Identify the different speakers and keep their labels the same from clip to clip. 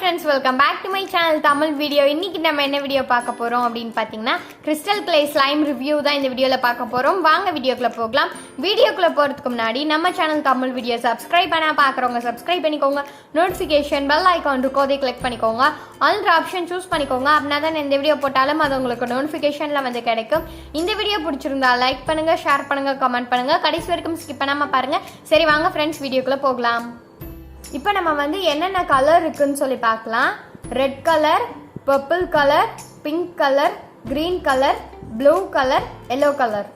Speaker 1: friends, welcome back to my channel Tamil video. இன்னைக்கு நம்ம என்ன வீடியோ பார்க்க போறோம் அப்படினு பாத்தீங்கன்னா crystal clay slime review தான் இந்த வீடியோல பார்க்க போறோம். வாங்க வீடியோக்குள்ள போகலாம். வீடியோக்குள்ள போறதுக்கு முன்னாடி நம்ம சேனல் தமிழ் வீடியோ subscribe பண்ணா பார்க்கறவங்க subscribe பண்ணிக்கோங்க. notification bell icon இருக்கோ அதை click பண்ணிக்கோங்க. all option choose பண்ணிக்கோங்க. அப்பனா தான் இந்த வீடியோ போட்டாலும் அது உங்களுக்கு notificationல வந்து கிடைக்கும். இந்த வீடியோ பிடிச்சிருந்தா லைக் பண்ணுங்க, ஷேர் பண்ணுங்க, கமெண்ட் பண்ணுங்க. கடைசி வரைக்கும் skip பண்ணாம பாருங்க. சரி வாங்க friends வீடியோக்குள்ள போகலாம். இப்போ நம்ம வந்து என்னென்ன கலர் இருக்குன்னு சொல்லி பார்க்கலாம். Red colour, purple colour, pink colour, green colour, blue colour, yellow colour.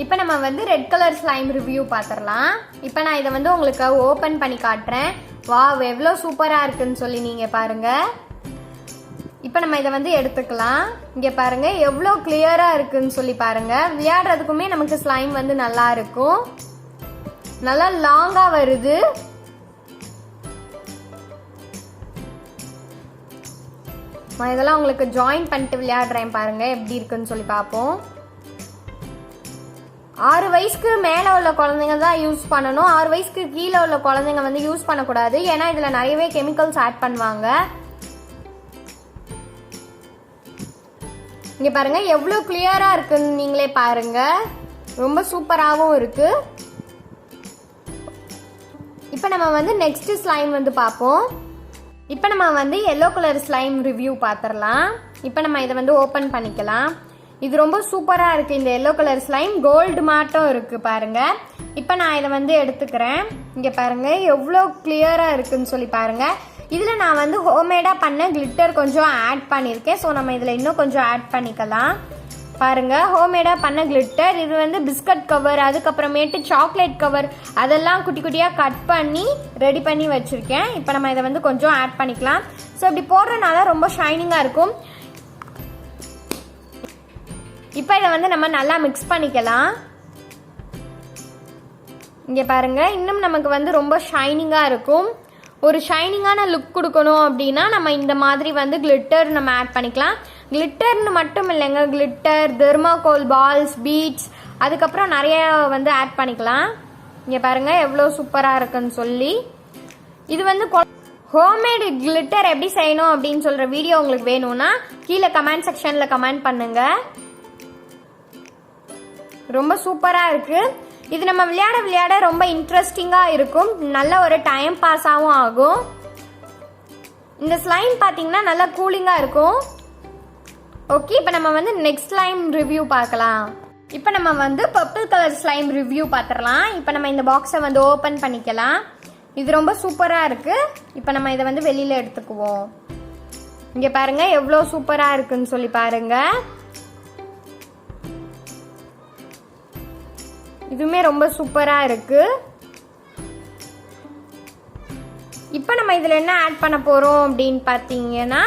Speaker 1: இப்போ நம்ம வந்து ரெட் கலர் ஸ்லைம் ரிவ்யூ பார்த்துடலாம். இப்போ நான் இதை வந்து உங்களுக்கு ஓப்பன் பண்ணி காட்டுறேன். வாவ், எவ்வளோ சூப்பராக இருக்குன்னு சொல்லி நீங்கள் பாருங்கள். இப்போ நம்ம இதை வந்து எடுத்துக்கலாம். இங்கே பாருங்கள் எவ்வளோ கிளியராக இருக்குன்னு சொல்லி பாருங்கள். விளையாடுறதுக்குமே நமக்கு ஸ்லைம் வந்து நல்லா இருக்கும். நல்லா லாங்காக வருது. நான் இதெல்லாம் உங்களுக்கு ஜாயின் பண்ணிட்டு விளையாடுறேன் பாருங்க எப்படி இருக்குன்னு சொல்லி பார்ப்போம். 6 வயசுக்கு மேலே உள்ள குழந்தைங்க தான் யூஸ் பண்ணணும். 6 வயசுக்கு கீழே உள்ள குழந்தைங்க வந்து யூஸ் பண்ணக்கூடாது. ஏன்னா இதில் நிறையவே கெமிக்கல்ஸ் ஆட் பண்ணுவாங்க. இங்கே பாருங்க எவ்வளோ கிளியரா இருக்குன்னு நீங்களே பாருங்க. ரொம்ப சூப்பராகவும் இருக்கு. இப்போ நம்ம வந்து நெக்ஸ்ட் ஸ்லைம் வந்து பார்ப்போம். இப்போ நம்ம வந்து எல்லோ கலர் ஸ்லைம் ரிவ்யூ பார்த்துடலாம். இப்போ நம்ம இதை வந்து ஓப்பன் பண்ணிக்கலாம். இது ரொம்ப சூப்பராக இருக்குது. இந்த எல்லோ கலர் ஸ்லைம் கோல்டு மாட்டம் இருக்குது பாருங்க. இப்போ நான் இதை வந்து எடுத்துக்கிறேன். இங்கே பாருங்க எவ்வளோ கிளியராக இருக்குன்னு சொல்லி பாருங்க. இதில் நான் வந்து ஹோம்மேடாக பண்ண கிளிட்டர் கொஞ்சம் ஆட் பண்ணியிருக்கேன். ஸோ நம்ம இதில் இன்னும் கொஞ்சம் ஆட் பண்ணிக்கலாம். பாருங்க ஹோம்மேடாக பண்ண கிளிட்டர். இது வந்து பிஸ்கட் கவர், அதுக்கப்புறமேட்டு சாக்லேட் கவர் அதெல்லாம் குட்டி குட்டியாக கட் பண்ணி ரெடி பண்ணி வச்சுருக்கேன். இப்போ நம்ம இதை வந்து கொஞ்சம் ஆட் பண்ணிக்கலாம். ஸோ இப்படி போடுறதுனால ரொம்ப ஷைனிங்காக இருக்கும். இப்போ இதை வந்து நம்ம நல்லா மிக்ஸ் பண்ணிக்கலாம். இங்கே பாருங்க இன்னும் நமக்கு வந்து ரொம்ப ஷைனிங்காக இருக்கும். ஒரு ஷைனிங்கான லுக் கொடுக்கணும் அப்படின்னா நம்ம இந்த மாதிரி வந்து கிளிட்டர் நம்ம ஆட் பண்ணிக்கலாம். கிளிட்டர்னு மட்டும் இல்லைங்க, கிளிட்டர், தெர்மாகோல் பால்ஸ், பீட்ஸ் அதுக்கப்புறம் நிறைய வந்து ஆட் பண்ணிக்கலாம். இங்கே பாருங்க எவ்வளோ சூப்பராக இருக்குன்னு சொல்லி. இது வந்து ஹோம்மேடு கிளிட்டர் எப்படி செய்யணும் அப்படின்னு சொல்கிற வீடியோ உங்களுக்கு வேணும்னா கீழே கமெண்ட் செக்ஷனில் கமெண்ட் பண்ணுங்க. ரொம்ப சூப்பராக இருக்குது. இது நம்ம விளையாட விளையாட ரொம்ப இன்ட்ரெஸ்டிங்காக இருக்கும். நல்ல ஒரு டைம் பாஸாகவும் ஆகும். இந்த ஸ்லைம் பார்த்தீங்கன்னா நல்லா கூலிங்காக இருக்கும். ஓகே, இப்போ நம்ம வந்து நெக்ஸ்ட் ஸ்லைம் ரிவ்யூ பார்க்கலாம். இப்போ நம்ம வந்து பர்பிள் கலர் ஸ்லைம் ரிவ்யூ பார்த்துடலாம். இப்போ நம்ம இந்த பாக்ஸை வந்து ஓப்பன் பண்ணிக்கலாம். இது ரொம்ப சூப்பராக இருக்குது. இப்போ நம்ம இதை வந்து வெளியில் எடுத்துக்குவோம். இங்கே பாருங்கள் எவ்வளோ சூப்பராக இருக்குன்னு சொல்லி பாருங்கள். இதுவுமே ரொம்ப சூப்பராக இருக்கு. இப்போ நம்ம இதில் என்ன ஆட் பண்ண போகிறோம் அப்படின்னு பார்த்தீங்கன்னா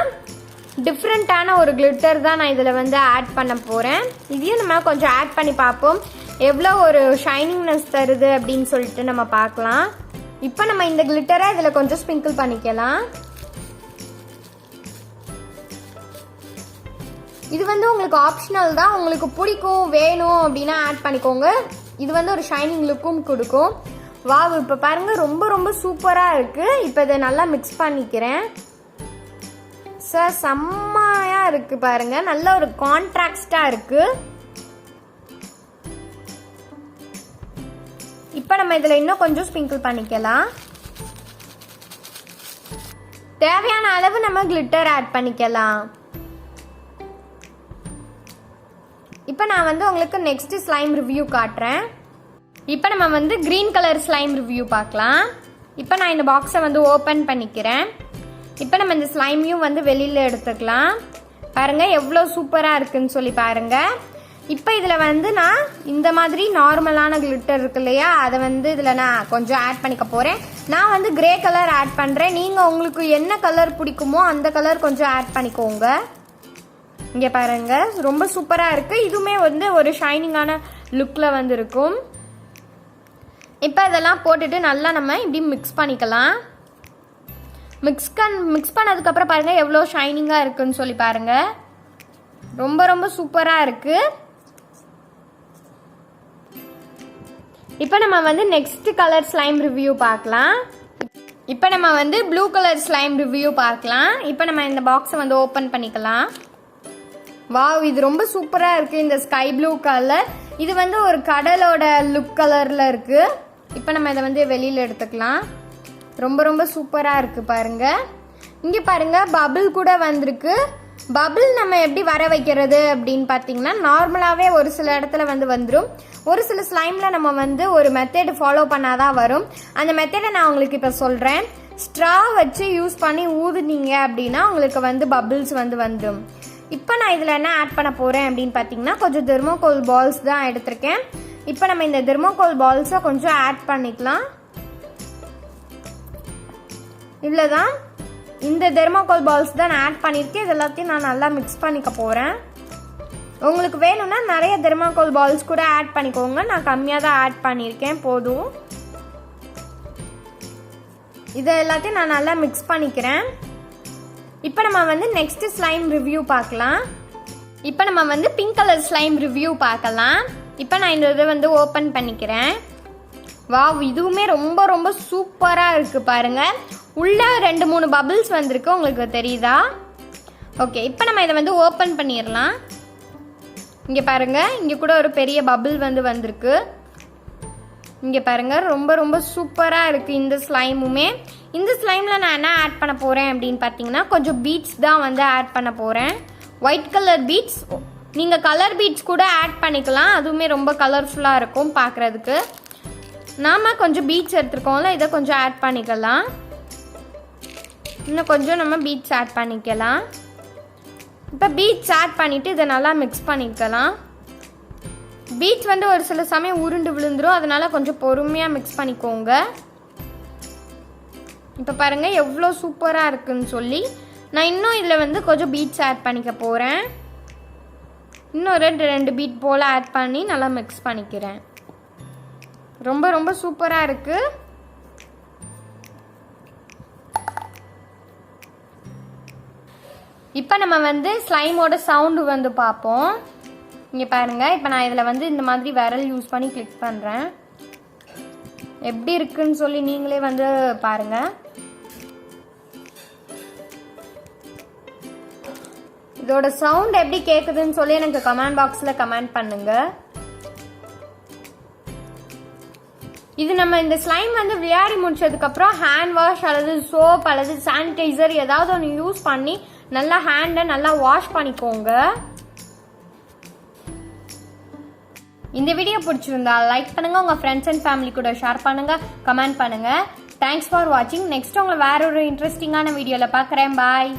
Speaker 1: டிஃப்ரெண்ட்டான ஒரு கிளிட்டர் தான் நான் இதில் வந்து ஆட் பண்ண போகிறேன். இதையும் நம்ம கொஞ்சம் ஆட் பண்ணி பார்ப்போம் எவ்வளோ ஒரு ஷைனிங்னஸ் தருது அப்படின்னு சொல்லிட்டு நம்ம பார்க்கலாம். இப்போ நம்ம இந்த கிளிட்டரை இதில் கொஞ்சம் ஸ்ப்ரிங்கிள் பண்ணிக்கலாம். இது வந்து உங்களுக்கு ஆப்ஷனல் தான். உங்களுக்கு பிடிக்கும் வேணும் அப்படின்னா ஆட் பண்ணிக்கோங்க. இது வந்து ஒரு ஷைனிங் லுக்கும் கொடுக்கும். வாவ், இப்போ பாருங்க ரொம்ப ரொம்ப சூப்பராக இருக்கு. இப்போ இதை நல்லா மிக்ஸ் பண்ணிக்கிறேன். சார் செம்மையா இருக்கு பாருங்க. நல்ல ஒரு கான்ட்ராஸ்டா இருக்கு. இப்போ நம்ம இதில் இன்னும் கொஞ்சம் ஸ்ப்ரிங்கிள் பண்ணிக்கலாம். தேவையான அளவு நம்ம கிளிட்டர் ஆட் பண்ணிக்கலாம். இப்போ நான் வந்து உங்களுக்கு நெக்ஸ்ட் ஸ்லைம் ரிவ்யூ காட்டுறேன். இப்போ நம்ம வந்து கிரீன் கலர் ஸ்லைம் ரிவ்யூ பார்க்கலாம். இப்போ நான் இந்த பாக்ஸை வந்து ஓப்பன் பண்ணிக்கிறேன். இப்போ நம்ம இந்த ஸ்லைமையும் வந்து வெளியில் எடுத்துக்கலாம். பாருங்க எவ்வளோ சூப்பராக இருக்குன்னு சொல்லி பாருங்க. இப்போ இதில் வந்து நான் இந்த மாதிரி நார்மலான கிளிட்டர் இருக்கு இல்லையா, அதை வந்து இதில் நான் கொஞ்சம் ஆட் பண்ணிக்க போகிறேன். நான் வந்து கிரே கலர் ஆட் பண்ணுறேன். நீங்கள் உங்களுக்கு என்ன கலர் பிடிக்குமோ அந்த கலர் கொஞ்சம் ஆட் பண்ணிக்கோங்க. இங்கே பாருங்க ரொம்ப சூப்பராக இருக்குது. இதுவுமே வந்து ஒரு ஷைனிங்கான லுக்கில் வந்து இருக்கும். இப்போ இதெல்லாம் போட்டுட்டு நல்லா நம்ம இப்படி மிக்ஸ் பண்ணிக்கலாம். மிக்ஸ் பண்ணதுக்கப்புறம் பாருங்கள் எவ்வளோ ஷைனிங்காக இருக்குன்னு சொல்லி பாருங்கள். ரொம்ப ரொம்ப சூப்பராக இருக்குது. இப்போ நம்ம வந்து நெக்ஸ்ட் கலர் ஸ்லைம் ரிவ்யூ பார்க்கலாம். இப்போ நம்ம வந்து ப்ளூ கலர் ஸ்லைம் ரிவ்யூ பார்க்கலாம். இப்போ நம்ம இந்த பாக்ஸை வந்து ஓப்பன் பண்ணிக்கலாம். வாவ், இது ரொம்ப சூப்பராக இருக்குது. இந்த ஸ்கை ப்ளூ கலர் இது வந்து ஒரு கடலோட லுக் கலரில் இருக்குது. இப்போ நம்ம இதை வந்து வெளியில் எடுத்துக்கலாம். ரொம்ப ரொம்ப சூப்பராக இருக்குது பாருங்கள். இங்கே பாருங்கள், பபிள் கூட வந்திருக்கு. பபிள் நம்ம எப்படி வர வைக்கிறது அப்படின்னு பார்த்தீங்கன்னா, நார்மலாகவே ஒரு சில இடத்துல வந்து வந்துடும். ஒரு சில ஸ்லைமில் நம்ம வந்து ஒரு மெத்தட் ஃபாலோ பண்ணாதான் வரும். அந்த மெத்தடை நான் உங்களுக்கு இப்போ சொல்கிறேன். ஸ்ட்ரா வச்சு யூஸ் பண்ணி ஊதுனீங்க அப்படின்னா உங்களுக்கு வந்து பபிள்ஸ் வந்து வந்துடும். இப்போ நான் இதில் என்ன ஆட் பண்ண போகிறேன் அப்படின்னு பார்த்தீங்கன்னா, கொஞ்சம் தெர்மோகோல் பால்ஸ் தான் எடுத்திருக்கேன். இப்போ நம்ம இந்த தெர்மோகோல் பால்ஸை கொஞ்சம் ஆட் பண்ணிக்கலாம். இவ்வளோதான். இந்த தெர்மோகோல் பால்ஸ் தான் நான் ஆட் பண்ணியிருக்கேன். இது எல்லாத்தையும் நான் நல்லா மிக்ஸ் பண்ணிக்க போகிறேன். உங்களுக்கு வேணும்னா நிறைய தெர்மோகோல் பால்ஸ் கூட ஆட் பண்ணிக்கோங்க. நான் கம்மியாக தான் ஆட் பண்ணியிருக்கேன், போதும். இதை எல்லாத்தையும் நான் நல்லா மிக்ஸ் பண்ணிக்கிறேன். இப்போ நம்ம வந்து நெக்ஸ்ட் ஸ்லைம் ரிவ்யூ பார்க்கலாம். இப்போ நம்ம வந்து பிங்க் கலர் ஸ்லைம் ரிவ்யூ பார்க்கலாம். இப்போ நான் இந்த இதை வந்து ஓப்பன் பண்ணிக்கிறேன். வாவ், இதுவுமே ரொம்ப ரொம்ப சூப்பராக இருக்குது பாருங்கள். உள்ள 2-3 பபிள்ஸ் வந்திருக்கு, உங்களுக்கு தெரியுதா? ஓகே, இப்போ நம்ம இதை வந்து ஓப்பன் பண்ணிடலாம். இங்கே பாருங்கள், இங்கே கூட ஒரு பெரிய பபிள் வந்து வந்திருக்கு. இங்கே பாருங்கள், ரொம்ப ரொம்ப சூப்பராக இருக்குது இந்த ஸ்லைமுமே. இந்த ஸ்லைமில் நான் என்ன ஆட் பண்ண போகிறேன் அப்படின்னு பார்த்தீங்கன்னா, கொஞ்சம் பீட்ஸ் தான் வந்து ஆட் பண்ண போகிறேன். White colour beads. நீங்கள் கலர் பீட்ஸ் கூட ஆட் பண்ணிக்கலாம், அதுவுமே ரொம்ப கலர்ஃபுல்லாக இருக்கும் பார்க்குறதுக்கு. நாம் கொஞ்சம் பீட்ஸ் எடுத்துருக்கோம்ல, இதை கொஞ்சம் ஆட் பண்ணிக்கலாம். இன்னும் கொஞ்சம் நம்ம பீட்ஸ் ஆட் பண்ணிக்கலாம். இப்போ பீட்ஸ் ஆட் பண்ணிவிட்டு இதை நல்லா மிக்ஸ் பண்ணிக்கலாம். பீட்ஸ் வந்து ஒரு சில சமயம் உருண்டு விழுந்துடும், அதனால் கொஞ்சம் பொறுமையாக மிக்ஸ் பண்ணிக்கோங்க. இப்போ பாருங்கள் எவ்வளோ சூப்பராக இருக்குன்னு சொல்லி. நான் இன்னும் இதில் வந்து கொஞ்சம் பீட்ஸ் ஆட் பண்ணிக்க போகிறேன். இன்னும் 2 பீட் போல் ஆட் பண்ணி நல்லா மிக்ஸ் பண்ணிக்கிறேன். ரொம்ப ரொம்ப சூப்பராக இருக்குது. இப்போ நம்ம வந்து ஸ்லைமோட சவுண்டு வந்து பார்ப்போம். இங்கே பாருங்கள், இப்போ நான் இதில் வந்து இந்த மாதிரி விரல் யூஸ் பண்ணி கிளிக் பண்ணுறேன். எப்படி இருக்குன்னு சொல்லி நீங்களே வந்து பாருங்கள். இதோட சவுண்ட் எப்படி கேட்குதுன்னு சொல்லி எனக்கு கமெண்ட் பாக்ஸில் கமெண்ட் பண்ணுங்கள். இது நம்ம இந்த ஸ்லைம் வந்து விளையாடி முடிச்சதுக்கப்புறம் ஹேண்ட் வாஷ் அல்லது சோப் அல்லது சானிடைசர் ஏதாவது ஒன்று யூஸ் பண்ணி நல்லா ஹேண்டை நல்லா வாஷ் பண்ணிக்கோங்க. இந்த வீடியோ பிடிச்சிருந்தா லைக் பண்ணுங்க, உங்க ஃப்ரெண்ட்ஸ் அண்ட் ஃபேமிலி கூட ஷேர் பண்ணுங்க, கமெண்ட் பண்ணுங்க. தேங்க்ஸ் ஃபார் வாட்சிங். நெக்ஸ்ட் உங்களை வேற ஒரு இன்ட்ரெஸ்டிங்கான வீடியோவில் பார்க்குறேன். பாய்.